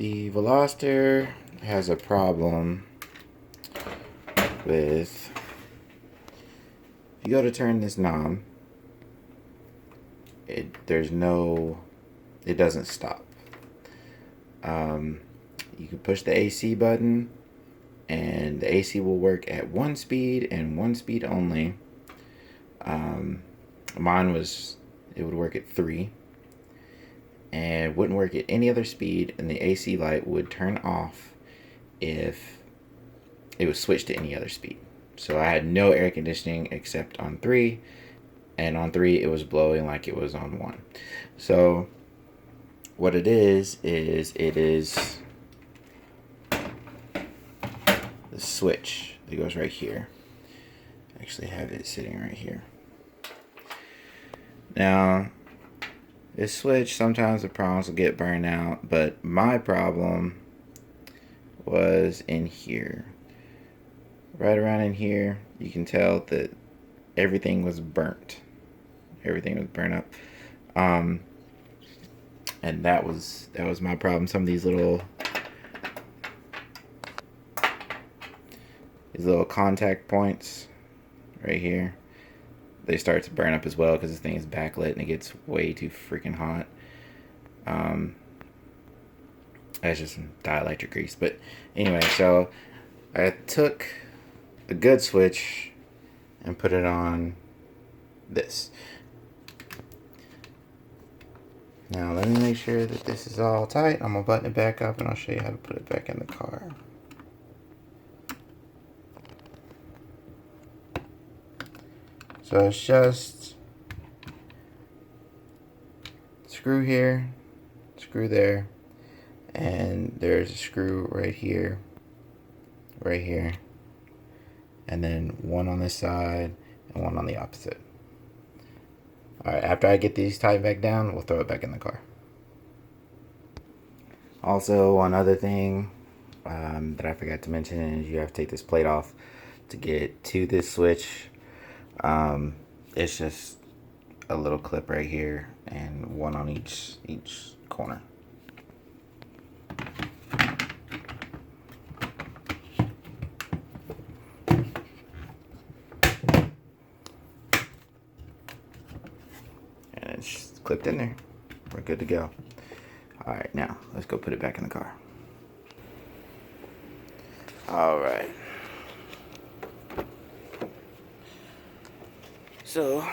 The Veloster has a problem with, if you go to turn this knob, it doesn't stop. You can push the AC button and the AC will work at one speed and one speed only. Mine it would work at 3 and wouldn't work at any other speed, and the AC light would turn off if it was switched to any other speed. So I had no air conditioning except on 3, and on 3 it was blowing like it was on 1. So what it is the switch that goes right here. I actually have it sitting right here. Now, this switch, sometimes the problems will get burned out, but my problem was in here. Right around in here, you can tell that everything was burnt. Everything was burnt up. And that was my problem. Some of these little contact points right here, they start to burn up as well because this thing is backlit and it gets way too freaking hot. That's just some dielectric grease. But anyway, so I took a good switch and put it on this. Now let me make sure that this is all tight. I'm gonna button it back up and I'll show you how to put it back in the car. So it's just screw here, screw there, and there's a screw right here, and then one on this side and one on the opposite. Alright, after I get these tied back down, we'll throw it back in the car. Also, one other thing that I forgot to mention is you have to take this plate off to get to this switch. It's just a little clip right here and one on each corner. And it's clipped in there. We're good to go. Alright, now let's go put it back in the car. Alright. So,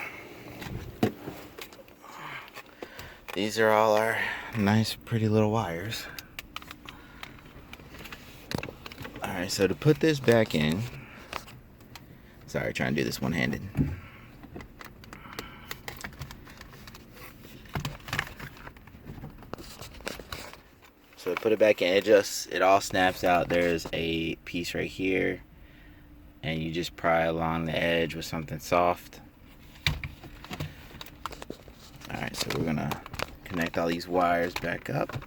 these are all our nice, pretty little wires. Alright, so to put this back in, sorry, trying to do this one-handed. So to put it back in, it all snaps out. There's a piece right here, and you just pry along the edge with something soft. Alright, so we're gonna connect all these wires back up.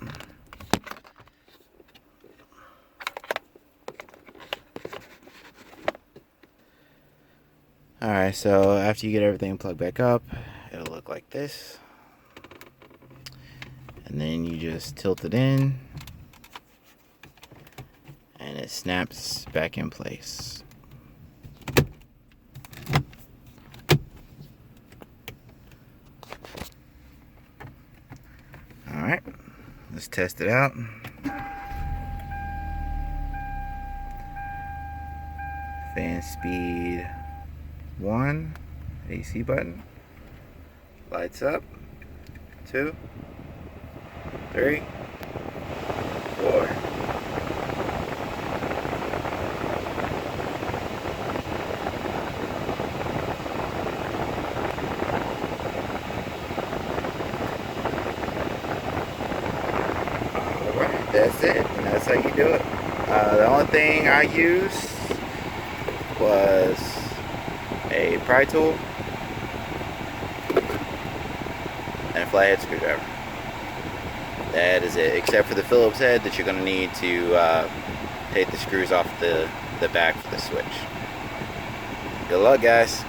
Alright, so after you get everything plugged back up, it'll look like this. And then you just tilt it in, and it snaps back in place. Alright, let's test it out. Fan speed 1, AC button, lights up, 2, 3, 4. Alright, that's it. And that's how you do it. The only thing I used was a pry tool and a flathead screwdriver. That is it, except for the Phillips head that you're going to need to take the screws off the back for the switch. Good luck, guys.